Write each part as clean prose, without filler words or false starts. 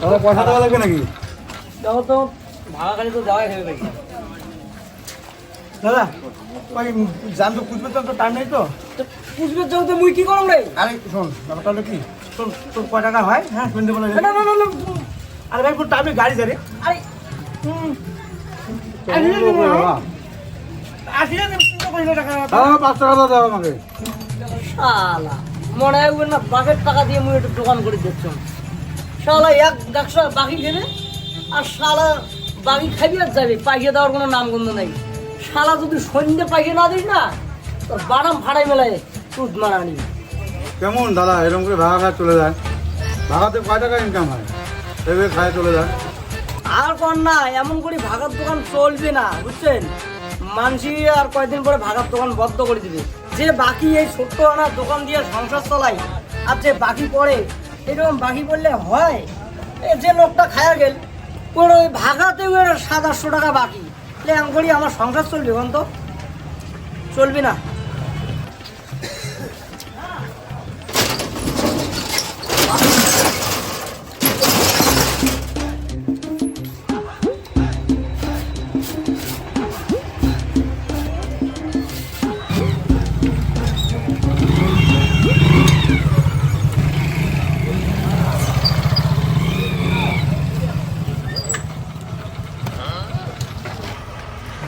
দাদা পয়সা দেওয়া লাগবে নাকি? দেখো তো ভাড়া গাড়ি তো যাওয়াই হবে নাকি দাদা ওই জান তো খুঁজবে তো টাইম নেই তো। পুষবে যাও তো মুই কি করম রে? আরে শোন ব্যাপারটা হলো কি, তোর তোর কয় টাকা হয়? হ্যাঁ শুনতে বলে। না না না না আরে ভাই পুরো টাইমে গাড়ি যাবে। আরে দাদা 5 টাকা দাও আমাকে। শালা মনে হয় না বাকের টাকা দিয়ে মুই একটু দোকান করে দিচ্ছ। শালা এক ডাকশো বাকি খেলে আর শালা বাকি খাবি আর যাবে, পাইয়ে দেওয়ার কোনো নাম গন্ধ নাই। শালা যদি সন্ধ্যে পাইয়ে না দিস না তোর বাদাম ফাড়াই মেলায় দুধ মারানি। কেমন দাদা এরকম করে ভাড়া খায় চলে যায়? ভাড়াতে কয় টাকা ইনকাম হয়? এভাবে খায় চলে যায়। আর কর না, এমন করে ভাগার দোকান চলবে না বুঝছেন। মানসি আর কয়েকদিন পরে ভাগার দোকান বন্ধ করে দিবে। যে বাকি এই ছোট্ট আনা দোকান দিয়ে সংসার চলাই আর যে বাকি পড়ে, এরকম বাকি পড়লে হয়? এই যে লোকটা খায়া গেল ওর ওই ভাগাতে 700-800 টাকা বাকি, এমন করি আমার সংসার চলবে? কোন তো চলবে না।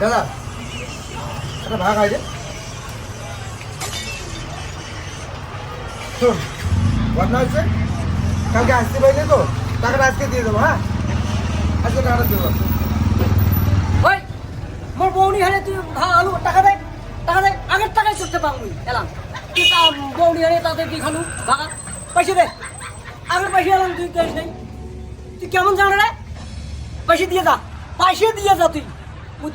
দাদা একটা ভাড়া খাই দে। শোন ঘটনা হচ্ছে কালকে আসতে পারলে তো টাকাটা আজকে দিয়ে দেবো। হ্যাঁ আজকে টাকাটা দেবো। ওই মোর বৌনি হারে তুই আলু টাকা দেয়, টাকা দেয়, আগের টাকায় করতে পারবি এলাম তুই বৌনি হারে তাদের কি খালু ভাগা পয়সা দে, আগের পয়সা এলাম তুই ক্যাশ নেই। তুই কেমন জানো রে? পয়সা দিয়ে যা, পয়সা দিয়ে যা। তুই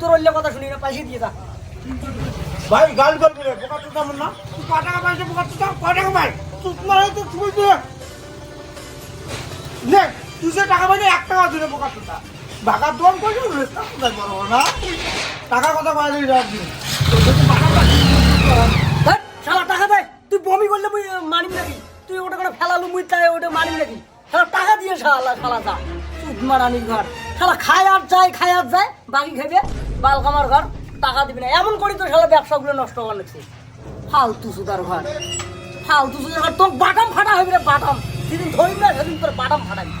তোর অল্য কথা শুনি না, পয়সা দিয়ে যা। ভাই গাল করবি রে, বোকা চোদা মন না। তুই কয় টাকা পাইছে? বোকা চোদা কয় টাকা পাই? তুই মারে তো তুই দিয়ে নে, তুই যে টাকা পাইলে 1 টাকা দিলে বোকা চোদা। ভাগার দোকান করছিস রেস্তা কোথায় বড় না? টাকা কথা পাইলে রাখবি। ধ্যাৎ, শালা টাকা দেয়। তুই বমি করলে মুই মানিম নাকি? তুই ওটা করে ফেলালু মুই তাই ওটা মানিম নাকি? শালা টাকা দিয়ে শালা শালা যা সুদ মারানির ঘর। শালা খায় আর যায় বাকি খাইবে বালকামার ঘর, টাকা দিবি না। এমন করি তো শালা ব্যবসাগুলো নষ্ট হওয়ার লাগছে। ফালতু সুদার ঘর, ফালতু সুদার ঘর। তোর বাটাম ফাটা হইবে রে, বাটাম। যেদিন ধরিব না সেদিন তোর বাটাম ফাটাবি।